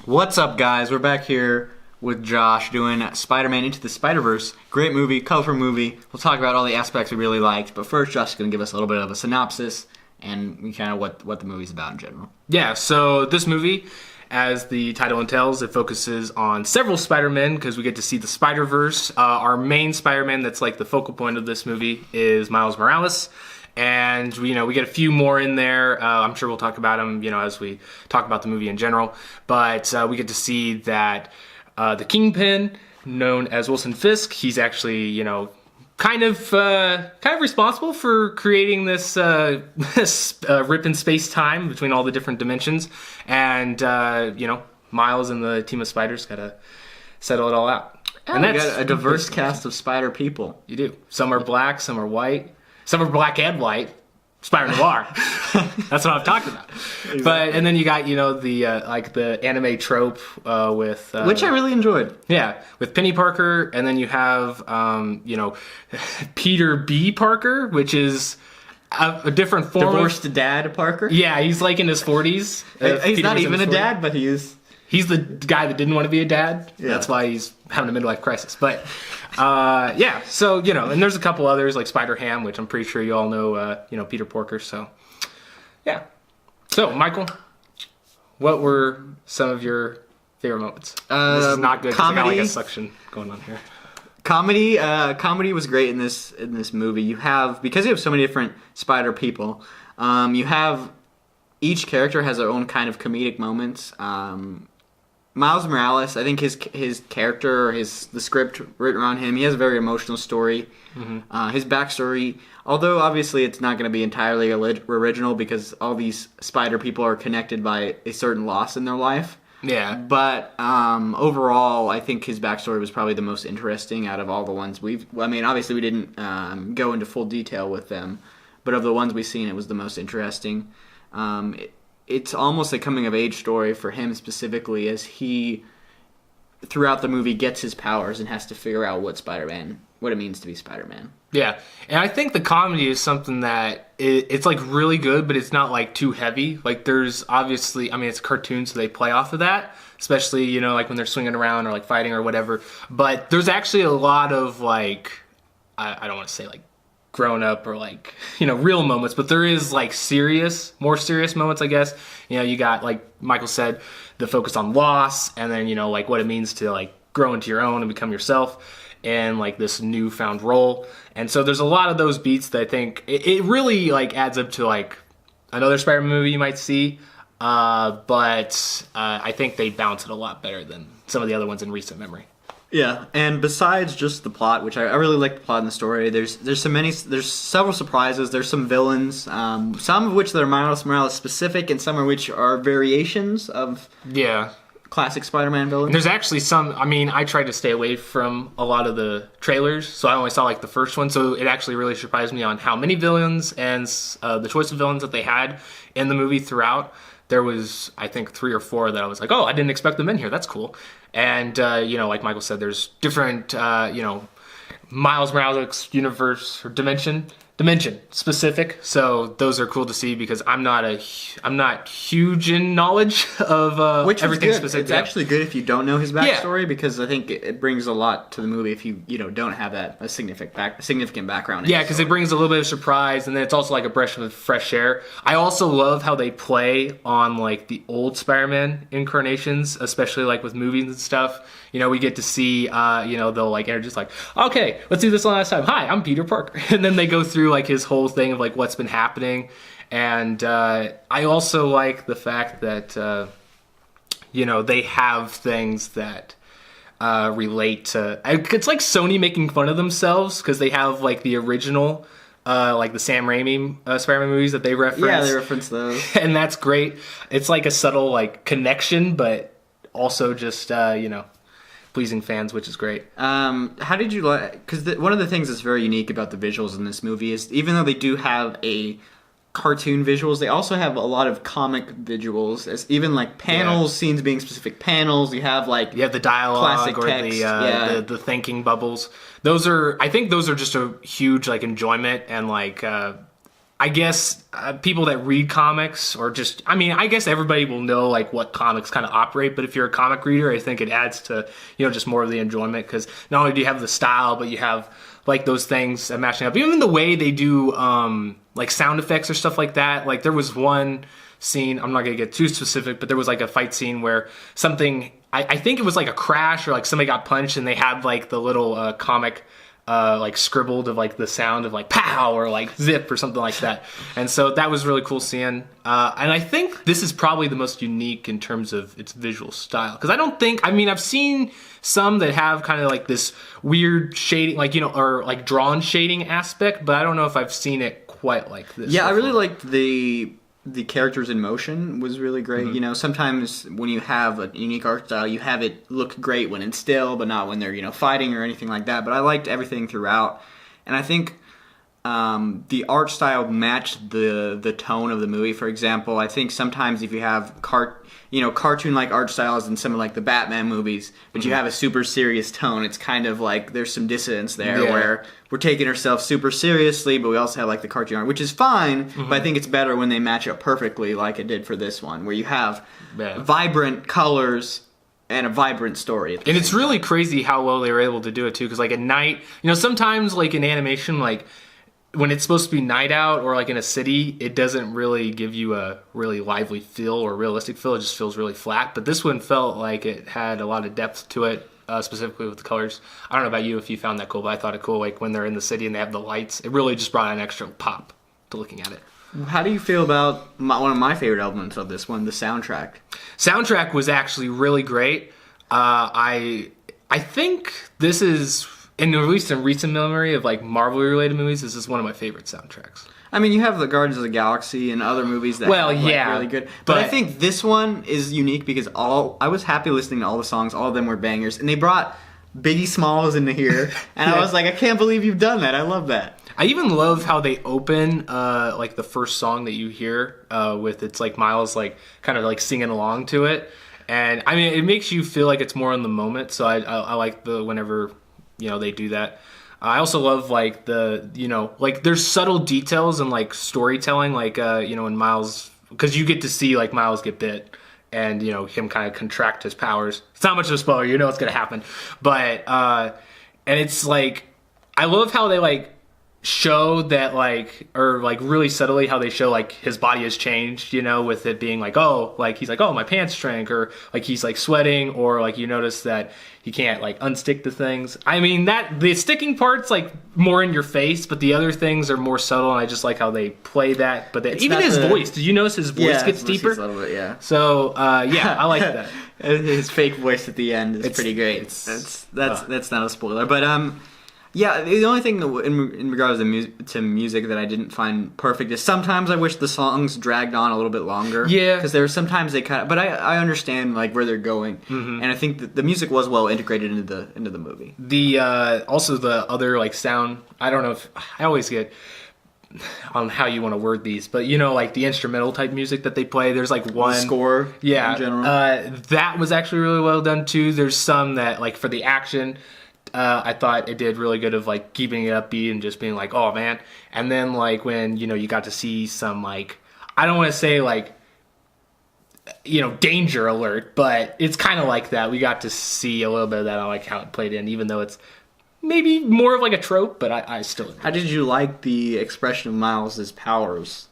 What's up, guys? We're back here with Josh doing Spider-Man Into the Spider-Verse. Great movie, colorful movie. We'll talk about all the aspects we really liked, but first Josh is going to give us a little bit of a synopsis and kind of what the movie's about in general. Yeah, so this movie, as the title entails, it focuses on several Spider-Men because we get to see the Spider-Verse. Our main Spider-Man that's like the focal point of this movie is Miles Morales. And, we get a few more in there. I'm sure we'll talk about them, as we talk about the movie in general. But we get to see that the Kingpin, known as Wilson Fisk, he's actually, kind of responsible for creating this rip in space-time between all the different dimensions. And, Miles and the team of spiders got to settle it all out. And you got a diverse cast of spider people. You do. Some are black, some are white. Some are black and white. Spider Noir. That's what I'm talking about. Exactly. And then you got the anime trope with which I really enjoyed. Yeah, with Penny Parker, and then you have Peter B. Parker, which is a different form. Divorced dad Parker. Yeah, he's like in his 40s. He's not even a dad, but he is. He's the guy that didn't want to be a dad. Yeah. That's why he's having a midlife crisis. But, so, and there's a couple others like Spider-Ham, which I'm pretty sure you all know, Peter Porker. So, yeah. So, Michael, what were some of your favorite moments? This is not good because I got like a suction going on here. Comedy was great in this movie. Because you have so many different spider people, you have each character has their own kind of comedic moments. Miles Morales, I think his character, the script written around him, he has a very emotional story. Mm-hmm. His backstory, although obviously it's not going to be entirely original because all these spider people are connected by a certain loss in their life. Yeah. But overall, I think his backstory was probably the most interesting out of all the ones obviously we didn't go into full detail with them, but of the ones we've seen, it was the most interesting. It's almost a coming-of-age story for him specifically, as he, throughout the movie, gets his powers and has to figure out what it means to be Spider-Man. Yeah, and I think the comedy is something that it's like really good, but it's not like too heavy. Like there's obviously, it's a cartoon, so they play off of that, especially like when they're swinging around or like fighting or whatever. But there's actually a lot of like, I don't want to say like grown up or like real moments, but there is like more serious moments, I guess. You got, like Michael said, the focus on loss, and then like what it means to like grow into your own and become yourself and like this newfound role. And so there's a lot of those beats that I think it really like adds up to like another Spider-Man movie you might see, but I think they bounce it a lot better than some of the other ones in recent memory. Yeah, and besides just the plot, which I really like the plot and the story, there's several surprises. There's some villains, some of which that are Miles Morales specific, and some of which are variations of classic Spider-Man villains. And there's actually some. I tried to stay away from a lot of the trailers, so I only saw like the first one. So it actually really surprised me on how many villains and the choice of villains that they had in the movie throughout. There was, I think, 3 or 4 that I was like, oh, I didn't expect them in here. That's cool. And, like Michael said, there's different, Miles Morales universe or dimension specific. So those are cool to see because I'm not huge in knowledge of everything specific. It's actually good if you don't know his backstory because I think it brings a lot to the movie if you don't have a significant background. Yeah, because it brings a little bit of surprise, and then it's also like a breath of fresh air. I also love how they play on like the old Spider-Man incarnations, especially like with movies and stuff. We get to see, they'll like introduce like, okay, let's do this one last time. Hi, I'm Peter Parker. And then they go through like his whole thing of like what's been happening. And I also like the fact that, they have things that relate to, it's like Sony making fun of themselves because they have like the original, like the Sam Raimi Spider-Man movies that they reference. Yeah, they reference those. And that's great. It's like a subtle like connection, but also just, pleasing fans, which is great. How did you like? Because one of the things that's very unique about the visuals in this movie is even though they do have a cartoon visuals, they also have a lot of comic visuals. As even like panels, scenes being specific panels. You have the dialogue or text, the thinking bubbles. I think those are just a huge like enjoyment and like I guess people that read comics or just, I mean, I guess everybody will know like what comics kind of operate, but if you're a comic reader, I think it adds to, just more of the enjoyment, because not only do you have the style, but you have like those things matching up. Even the way they do like sound effects or stuff like that. Like there was one scene, I'm not going to get too specific, but there was like a fight scene where something, I think it was like a crash or like somebody got punched and they had like the little comic like scribbled of like the sound of like pow or like zip or something like that. And so that was really cool seeing. And I think this is probably the most unique in terms of its visual style. Because I've seen some that have kind of like this weird shading, like, or like drawn shading aspect, but I don't know if I've seen it quite like this. Yeah, I really liked the characters in motion was really great. Mm-hmm. Sometimes when you have a unique art style, you have it look great when it's still, but not when they're, fighting or anything like that. But I liked everything throughout. And I think the art style matched the tone of the movie. For example, I think sometimes if you have cartoon-like art styles in some of like the Batman movies, but you have a super serious tone, it's kind of like there's some dissonance there where we're taking ourselves super seriously, but we also have like the cartoon art, which is fine, but I think it's better when they match up perfectly like it did for this one, where you have vibrant colors and a vibrant story. And it's really crazy how well they were able to do it too, because like at night, sometimes like in animation, like when it's supposed to be night out or like in a city, it doesn't really give you a really lively feel or realistic feel. It just feels really flat. But this one felt like it had a lot of depth to it, specifically with the colors. I don't know about you if you found that cool, but I thought it cool. Like when they're in the city and they have the lights, it really just brought an extra pop to looking at it. How do you feel about one of my favorite elements of this one, the soundtrack? Soundtrack was actually really great. I think this is, and at least in recent memory of like Marvel-related movies, this is one of my favorite soundtracks. I mean, you have the Guardians of the Galaxy and other movies that are really good. But I think this one is unique because I was happy listening to all the songs. All of them were bangers. And they brought Biggie Smalls into here. And I was like, I can't believe you've done that. I love that. I even love how they open like the first song that you hear with it's like Miles like kind of like singing along to it. And I mean, it makes you feel like it's more in the moment. So I like whenever they do that. I also love like like there's subtle details and like storytelling, like when Miles, because you get to see like Miles get bit and him kind of contract his powers. It's not much of a spoiler, it's gonna happen, but and it's like I love how they like show that like, or like really subtly how they show like his body has changed, with it being like, oh, like he's like, oh, my pants shrank, or like he's like sweating, or like you notice that he can't like unstick the things. I mean, that the sticking part's like more in your face, but the other things are more subtle, and I just like how they play that. But even his voice, did you notice his voice gets deeper? A little bit, yeah. So I like that. His fake voice at the end is pretty great. That's not a spoiler, but yeah, the only thing in regards to music that I didn't find perfect is sometimes I wish the songs dragged on a little bit longer. Yeah, because there were sometimes they kind of, but I understand like where they're going, and I think that the music was well integrated into the movie. The also the other like sound, I don't know if I always get on how you want to word these, but like the instrumental type music that they play, there's like one the score, in general. That was actually really well done too. There's some that like for the action. I thought it did really good of like keeping it upbeat and just being like, oh man. And then like when you got to see some like, I don't want to say like danger alert, but it's kind of like that. We got to see a little bit of that. I like how it played in, even though it's maybe more of like a trope, but I still. How did you like the expression of Miles' powers?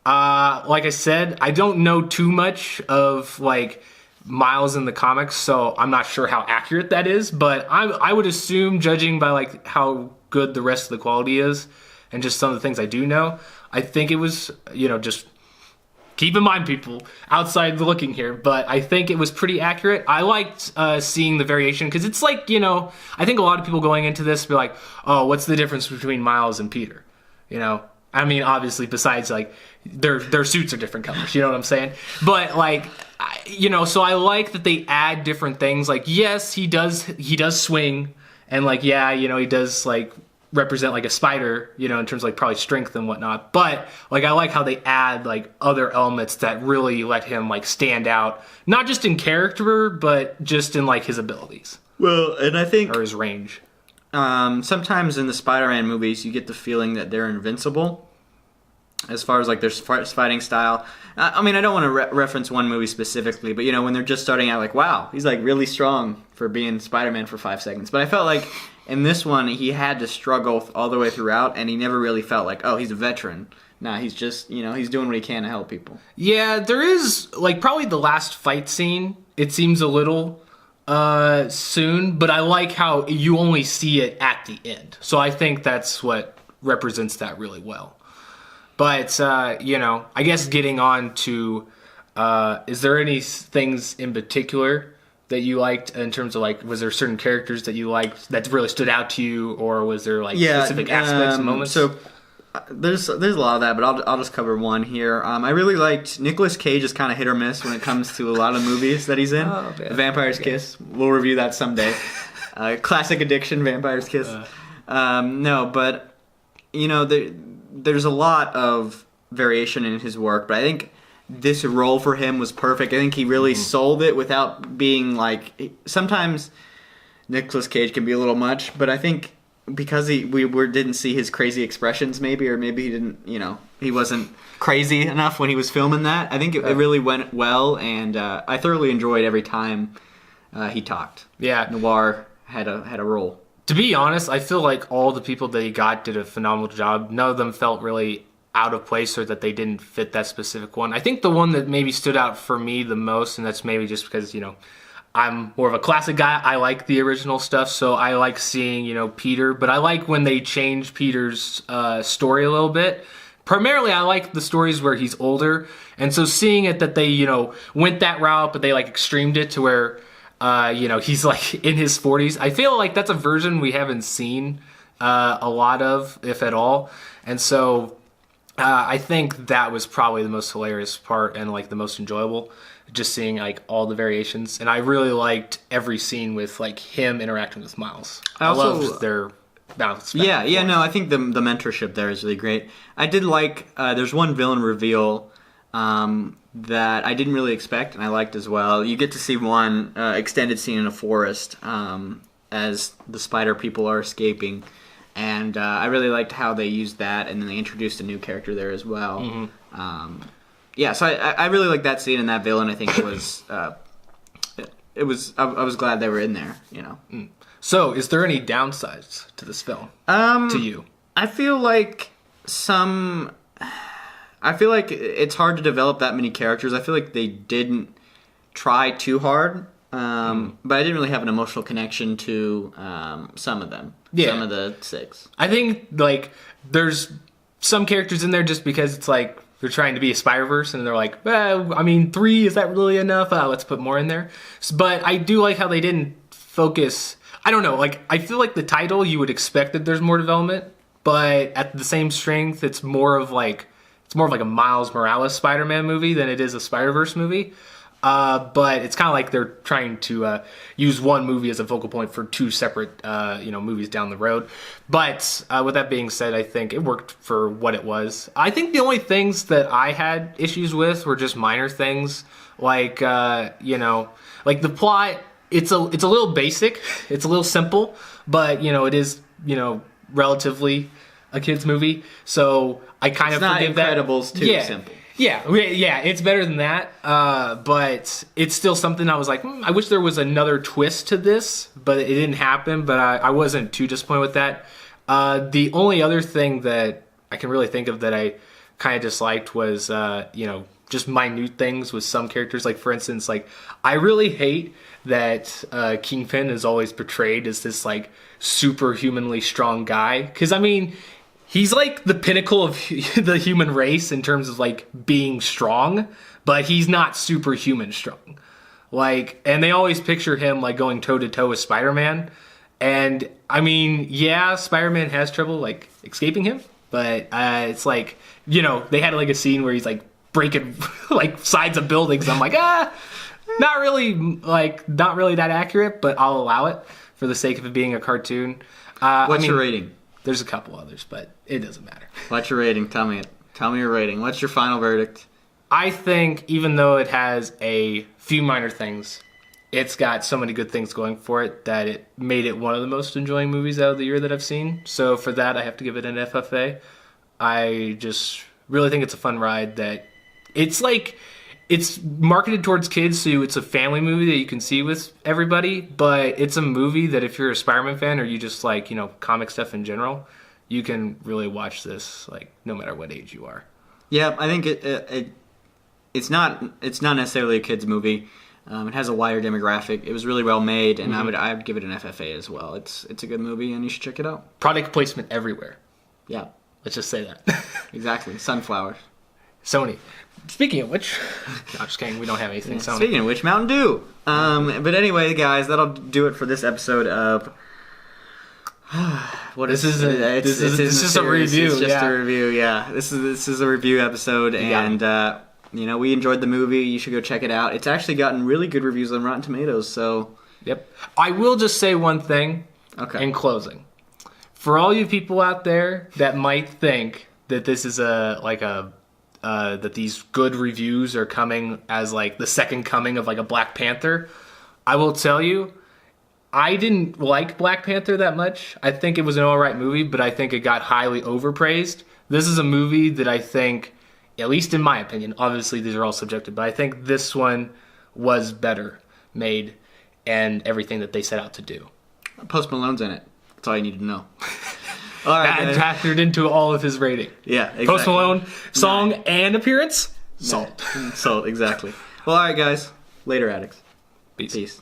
Like I said, I don't know too much of like Miles in the comics, so I'm not sure how accurate that is, but I would assume, judging by like how good the rest of the quality is and just some of the things I do know, I think it was, just keep in mind, people outside looking here, but I think it was pretty accurate. I liked seeing the variation, because it's like, I think a lot of people going into this be like, oh, what's the difference between Miles and Peter? I mean, obviously, besides like their suits are different colors, you know what I'm saying? But like, so I like that they add different things. Like, yes, he does swing, and like, yeah, he does like represent like a spider, in terms of like probably strength and whatnot. But like, I like how they add like other elements that really let him like stand out, not just in character, but just in like his abilities. Well, and I think or his range. Sometimes in the Spider-Man movies, you get the feeling that they're invincible. as far as like their fighting style. I mean, I don't want to reference one movie specifically, but when they're just starting out, like, wow, he's like really strong for being Spider-Man for 5 seconds. But I felt like in this one, he had to struggle all the way throughout, and he never really felt like, oh, he's a veteran. Nah, he's just, he's doing what he can to help people. Yeah, there is, like, probably the last fight scene, it seems a little soon, but I like how you only see it at the end. So I think that's what represents that really well. But, I guess getting on to, is there any things in particular that you liked in terms of, like, was there certain characters that you liked that really stood out to you, or was there, like, specific aspects and moments? So there's a lot of that, but I'll just cover one here. I really liked Nicolas Cage is kind of hit or miss when it comes to a lot of movies that he's in. The Vampire's Kiss. We'll review that someday. Classic addiction, Vampire's Kiss. No, but, there's a lot of variation in his work, but I think this role for him was perfect. I think he really sold it without being like... Sometimes Nicolas Cage can be a little much, but I think because we didn't see his crazy expressions maybe, or maybe he didn't, he wasn't crazy enough when he was filming that. I think it really went well, and I thoroughly enjoyed every time he talked. Yeah. Noir had a role. To be honest, I feel like all the people that he got did a phenomenal job. None of them felt really out of place or that they didn't fit that specific one. I think the one that maybe stood out for me the most, and that's maybe just because, I'm more of a classic guy. I like the original stuff, so I like seeing, Peter. But I like when they change Peter's story a little bit. Primarily, I like the stories where he's older. And so seeing it that they, went that route, but they, like, extremed it to where... he's like in his 40s. I feel like that's a version we haven't seen a lot of, if at all. And so I think that was probably the most hilarious part and like the most enjoyable, just seeing like all the variations. And I really liked every scene with like him interacting with Miles. I loved their balance. Yeah, no, I think the mentorship there is really great. I did like, there's one villain reveal that I didn't really expect, and I liked as well. You get to see one extended scene in a forest as the spider people are escaping, and I really liked how they used that, and then they introduced a new character there as well. So I really liked that scene and that villain. I think it was I was glad they were in there. So, is there any downsides to this film? To you, I feel like it's hard to develop that many characters. I feel like they didn't try too hard, but I didn't really have an emotional connection to some of them. Yeah. Some of the 6. I think, like, there's some characters in there just because it's like they're trying to be a Spider-Verse, and they're like, 3, is that really enough? Let's put more in there. But I do like how they didn't focus... I don't know, like, I feel like the title, you would expect that there's more development, but at the same strength, it's more of like a Miles Morales Spider-Man movie than it is a Spider-Verse movie. But it's kind of like they're trying to use one movie as a focal point for 2 separate, movies down the road. But with that being said, I think it worked for what it was. I think the only things that I had issues with were just minor things, like like the plot. It's a little basic. It's a little simple, but it is relatively a kid's movie, so I kind of forgive that. It's not Incredibles too simple. Yeah, it's better than that. But it's still something I was like, I wish there was another twist to this, but it didn't happen. But I wasn't too disappointed with that. The only other thing that I can really think of that I kind of disliked was, just minute things with some characters. Like, for instance, like, I really hate that Kingpin is always portrayed as this, like, superhumanly strong guy. Because, I mean... He's like the pinnacle of the human race in terms of like being strong, but he's not superhuman strong. Like, and they always picture him like going toe to toe with Spider-Man. And I mean, yeah, Spider-Man has trouble like escaping him, but it's like, they had like a scene where he's like breaking like sides of buildings. I'm like, not really that accurate, but I'll allow it for the sake of it being a cartoon. What's your rating? There's a couple others, but it doesn't matter. What's your rating? Tell me it. Tell me your rating. What's your final verdict? I think even though it has a few minor things, it's got so many good things going for it that it made it one of the most enjoying movies out of the year that I've seen. So for that, I have to give it an FFA. I just really think it's a fun ride. That it's like it's marketed towards kids, so it's a family movie that you can see with everybody. But it's a movie that if you're a Spider-Man fan or you just like comic stuff in general, you can really watch this like no matter what age you are. Yeah, I think it's not necessarily a kids movie. It has a wider demographic. It was really well made, and I would give it an FFA as well. It's a good movie, and you should check it out. Product placement everywhere. Yeah, let's just say that. Exactly. Sunflowers. Sony. Speaking of which, no, I'm just kidding. We don't have anything. Sony. Speaking of which, Mountain Dew. But anyway, guys, that'll do it for this episode of. This is just a review. It's just a review. Yeah, this is a review episode, and. We enjoyed the movie. You should go check it out. It's actually gotten really good reviews on Rotten Tomatoes, so... Yep. I will just say one thing in closing. For all you people out there that might think that this is that these good reviews are coming as like the second coming of like a Black Panther, I will tell you, I didn't like Black Panther that much. I think it was an alright movie, but I think it got highly overpraised. This is a movie that I think... At least in my opinion, obviously these are all subjective, but I think this one was better made and everything that they set out to do. Post Malone's in it. That's all you need to know. All right, that factored into all of his rating. Yeah, exactly. Post Malone, song and appearance, salt. Salt, exactly. Well, all right, guys. Later, Addicts. Peace. Peace.